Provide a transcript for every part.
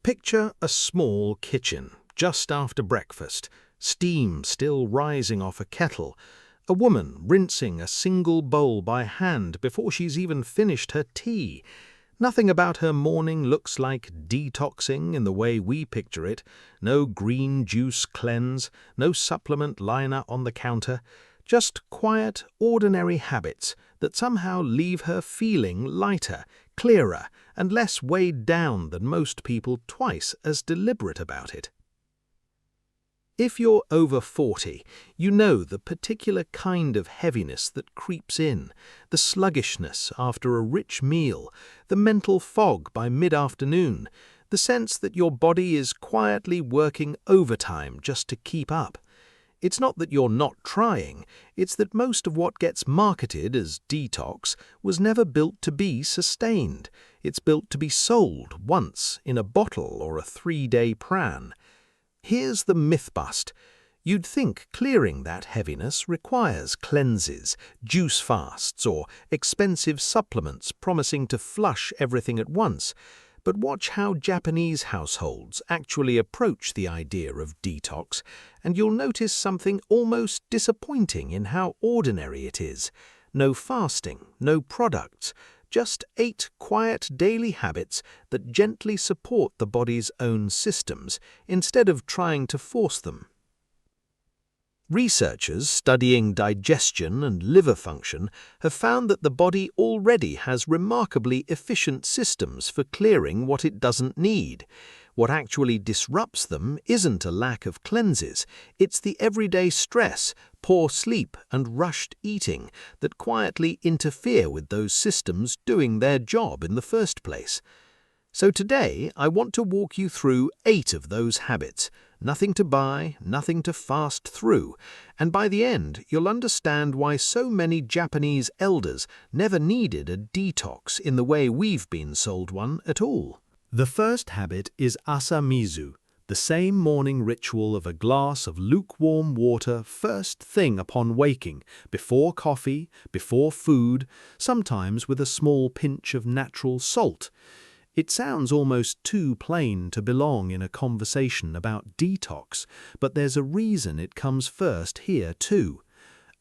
Picture a small kitchen, just after breakfast, steam still rising off a kettle, a woman rinsing a single bowl by hand before she's even finished her tea. Nothing about her morning looks like detoxing in the way we picture it. No green juice cleanse, no supplement liner on the counter. Just quiet, ordinary habits that somehow leave her feeling lighter, clearer, and less weighed down than most people twice as deliberate about it. If you're over 40, you know the particular kind of heaviness that creeps in, the sluggishness after a rich meal, the mental fog by mid-afternoon, the sense that your body is quietly working overtime just to keep up. It's not that you're not trying, it's that most of what gets marketed as detox was never built to be sustained. It's built to be sold once in a bottle or a 3-day pran. Here's the myth bust. You'd think clearing that heaviness requires cleanses, juice fasts, or expensive supplements promising to flush everything at once. But watch how Japanese households actually approach the idea of detox, and you'll notice something almost disappointing in how ordinary it is. No fasting, no products, just 8 quiet daily habits that gently support the body's own systems instead of trying to force them. Researchers studying digestion and liver function have found that the body already has remarkably efficient systems for clearing what it doesn't need. What actually disrupts them isn't a lack of cleanses, it's the everyday stress, poor sleep, and rushed eating that quietly interfere with those systems doing their job in the first place. So today, I want to walk you through 8 of those habits. Nothing to buy, nothing to fast through, and by the end you'll understand why so many Japanese elders never needed a detox in the way we've been sold one at all. The first habit is asa mizu, the same morning ritual of a glass of lukewarm water first thing upon waking, before coffee, before food, sometimes with a small pinch of natural salt. It sounds almost too plain to belong in a conversation about detox, but there's a reason it comes first here too.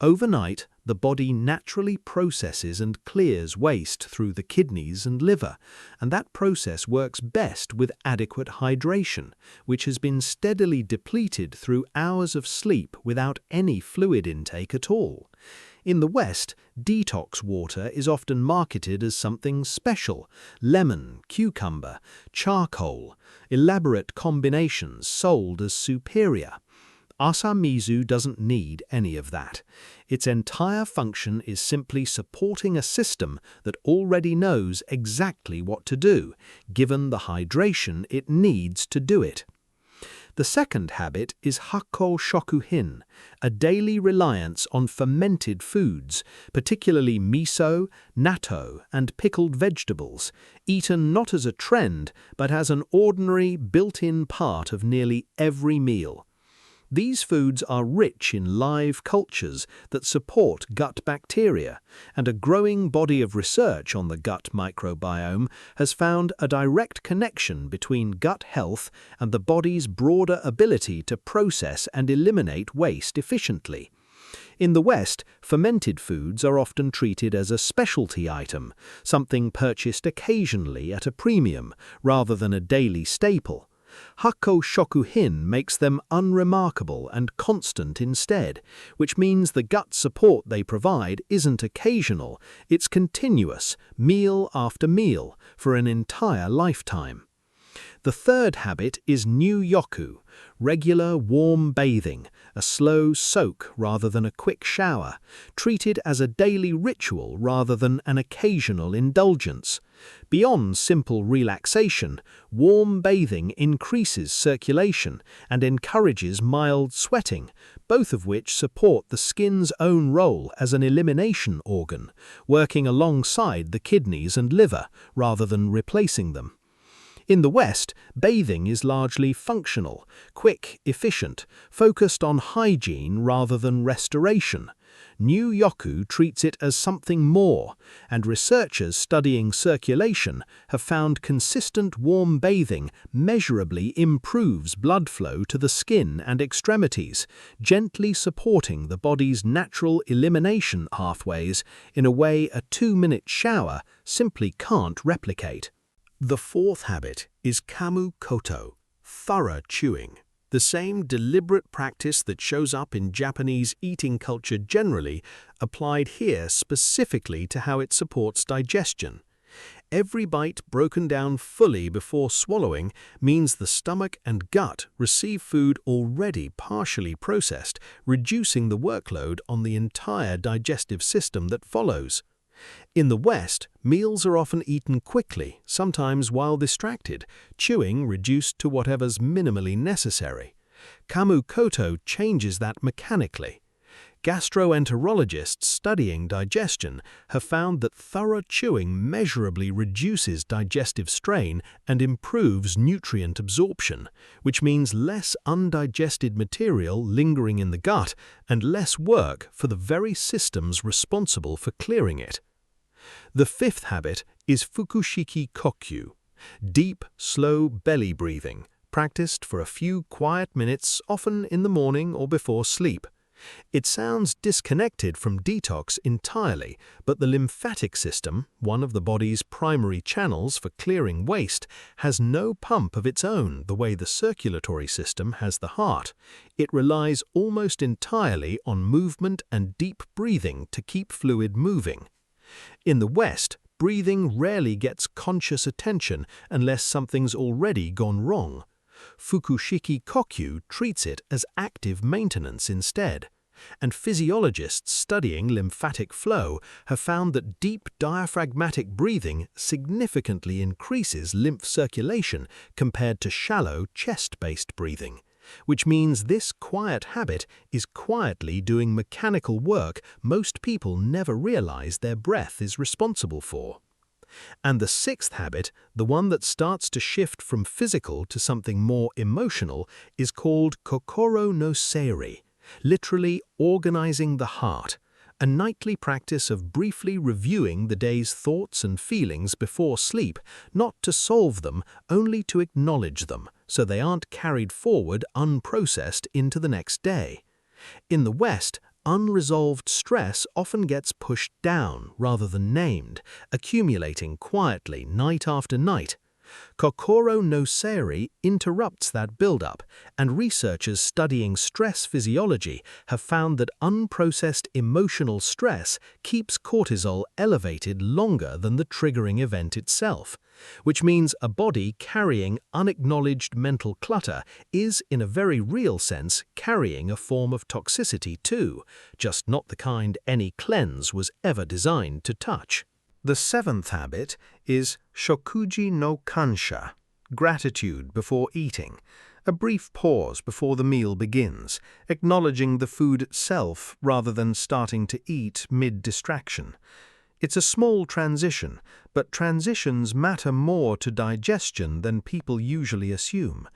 Overnight, the body naturally processes and clears waste through the kidneys and liver, and that process works best with adequate hydration, which has been steadily depleted through hours of sleep without any fluid intake at all. In the West, detox water is often marketed as something special: lemon, cucumber, charcoal, elaborate combinations sold as superior. Asa mizu doesn't need any of that. Its entire function is simply supporting a system that already knows exactly what to do, given the hydration it needs to do it. The second habit is Hakkou shokuhin, a daily reliance on fermented foods, particularly miso, natto, and pickled vegetables, eaten not as a trend, but as an ordinary, built-in part of nearly every meal. These foods are rich in live cultures that support gut bacteria, and a growing body of research on the gut microbiome has found a direct connection between gut health and the body's broader ability to process and eliminate waste efficiently. In the West, fermented foods are often treated as a specialty item, something purchased occasionally at a premium, rather than a daily staple. Hakkou shokuhin makes them unremarkable and constant instead, which means the gut support they provide isn't occasional, it's continuous, meal after meal, for an entire lifetime. The third habit is Nyuuyoku, regular warm bathing, a slow soak rather than a quick shower, treated as a daily ritual rather than an occasional indulgence. Beyond simple relaxation, warm bathing increases circulation and encourages mild sweating, both of which support the skin's own role as an elimination organ, working alongside the kidneys and liver rather than replacing them. In the West, bathing is largely functional, quick, efficient, focused on hygiene rather than restoration. Nyuuyoku treats it as something more, and researchers studying circulation have found consistent warm bathing measurably improves blood flow to the skin and extremities, gently supporting the body's natural elimination pathways in a way a 2-minute shower simply can't replicate. The fourth habit is Kamu koto, thorough chewing. The same deliberate practice that shows up in Japanese eating culture generally, applied here specifically to how it supports digestion. Every bite broken down fully before swallowing means the stomach and gut receive food already partially processed, reducing the workload on the entire digestive system that follows. In the West, meals are often eaten quickly, sometimes while distracted, chewing reduced to whatever's minimally necessary. Kamu koto changes that mechanically. Gastroenterologists studying digestion have found that thorough chewing measurably reduces digestive strain and improves nutrient absorption, which means less undigested material lingering in the gut and less work for the very systems responsible for clearing it. The fifth habit is Fukushiki kokyuu, deep, slow belly breathing, practiced for a few quiet minutes, often in the morning or before sleep. It sounds disconnected from detox entirely, but the lymphatic system, one of the body's primary channels for clearing waste, has no pump of its own the way the circulatory system has the heart. It relies almost entirely on movement and deep breathing to keep fluid moving. In the West, breathing rarely gets conscious attention unless something's already gone wrong. Fukushiki kokyuu treats it as active maintenance instead, and physiologists studying lymphatic flow have found that deep diaphragmatic breathing significantly increases lymph circulation compared to shallow chest-based breathing, which means this quiet habit is quietly doing mechanical work most people never realize their breath is responsible for. And the sixth habit, the one that starts to shift from physical to something more emotional, is called Kokoro no seiri, literally organizing the heart, a nightly practice of briefly reviewing the day's thoughts and feelings before sleep, not to solve them, only to acknowledge them, so they aren't carried forward unprocessed into the next day. In the West, unresolved stress often gets pushed down rather than named, accumulating quietly night after night. Kokoro no seiri interrupts that buildup, and researchers studying stress physiology have found that unprocessed emotional stress keeps cortisol elevated longer than the triggering event itself, which means a body carrying unacknowledged mental clutter is, in a very real sense, carrying a form of toxicity too, just not the kind any cleanse was ever designed to touch. The seventh habit is Shokuji no kansha, gratitude before eating, a brief pause before the meal begins, acknowledging the food itself rather than starting to eat mid-distraction. It's a small transition, but transitions matter more to digestion than people usually assume.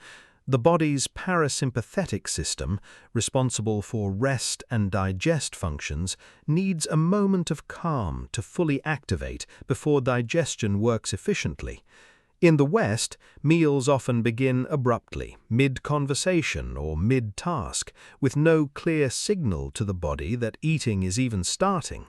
The body's parasympathetic system, responsible for rest and digest functions, needs a moment of calm to fully activate before digestion works efficiently. In the West, meals often begin abruptly, mid-conversation or mid-task, with no clear signal to the body that eating is even starting.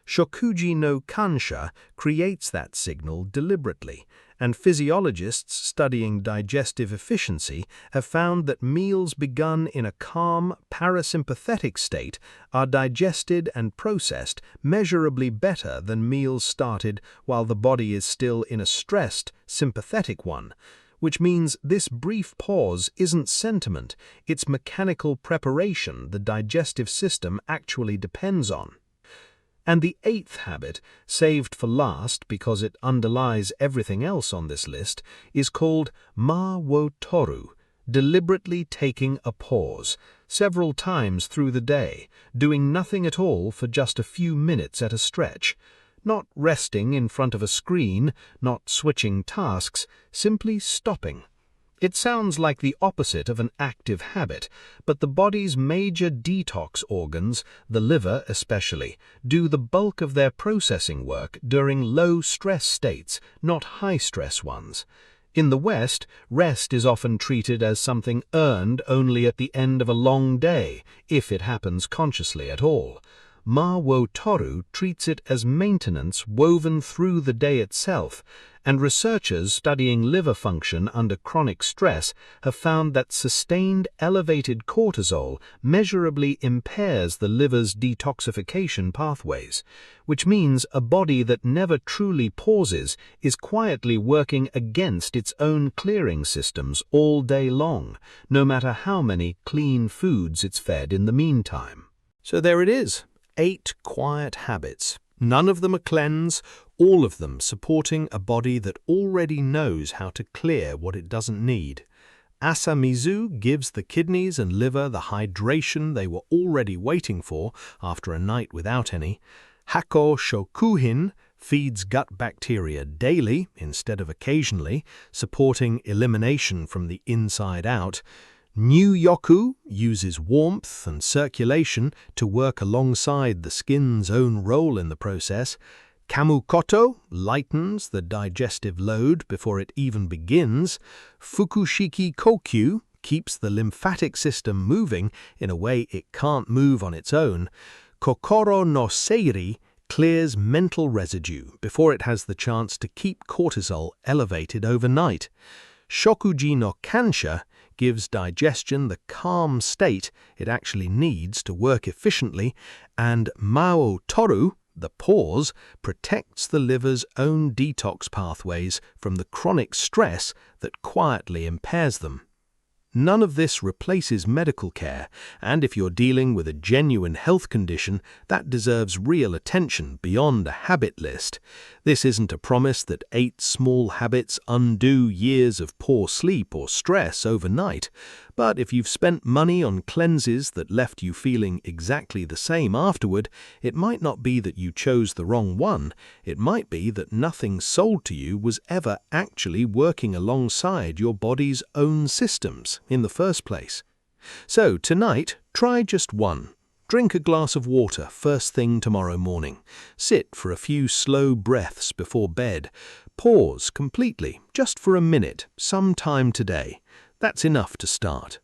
Shokuji no kansha creates that signal deliberately, and physiologists studying digestive efficiency have found that meals begun in a calm, parasympathetic state are digested and processed measurably better than meals started while the body is still in a stressed, sympathetic one, which means this brief pause isn't sentiment, it's mechanical preparation the digestive system actually depends on. And the eighth habit, saved for last because it underlies everything else on this list, is called ma wo toru, deliberately taking a pause, several times through the day, doing nothing at all for just a few minutes at a stretch. Not resting in front of a screen, not switching tasks, simply stopping. It sounds like the opposite of an active habit, but the body's major detox organs, the liver especially, do the bulk of their processing work during low-stress states, not high-stress ones. In the West, rest is often treated as something earned only at the end of a long day, if it happens consciously at all. Toru treats it as maintenance woven through the day itself, and researchers studying liver function under chronic stress have found that sustained elevated cortisol measurably impairs the liver's detoxification pathways, which means a body that never truly pauses is quietly working against its own clearing systems all day long, no matter how many clean foods it's fed in the meantime. So there it is, 8 quiet habits. None of them a cleanse, all of them supporting a body that already knows how to clear what it doesn't need. Mizu gives the kidneys and liver the hydration they were already waiting for after a night without any. Hakkou shokuhin feeds gut bacteria daily instead of occasionally, supporting elimination from the inside out. Nyuuyoku uses warmth and circulation to work alongside the skin's own role in the process. Kamu lightens the digestive load before it even begins. Fukushiki kokyuu keeps the lymphatic system moving in a way it can't move on its own. Kokoro no seiri clears mental residue before it has the chance to keep cortisol elevated overnight. Shokuji no kansha gives digestion the calm state it actually needs to work efficiently, and toru, the pause, protects the liver's own detox pathways from the chronic stress that quietly impairs them. None of this replaces medical care, and if you're dealing with a genuine health condition, that deserves real attention beyond a habit list. This isn't a promise that 8 small habits undo years of poor sleep or stress overnight, but if you've spent money on cleanses that left you feeling exactly the same afterward, it might not be that you chose the wrong one, it might be that nothing sold to you was ever actually working alongside your body's own systems in the first place. So tonight, try just one. Drink a glass of water first thing tomorrow morning. Sit for a few slow breaths before bed. Pause completely, just for a minute, sometime today. That's enough to start.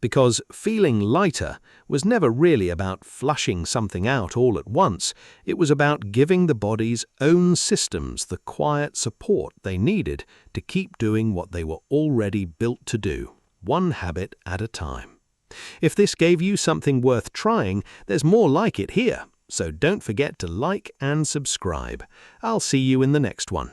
Because feeling lighter was never really about flushing something out all at once. It was about giving the body's own systems the quiet support they needed to keep doing what they were already built to do, one habit at a time. If this gave you something worth trying, there's more like it here, so don't forget to like and subscribe. I'll see you in the next one.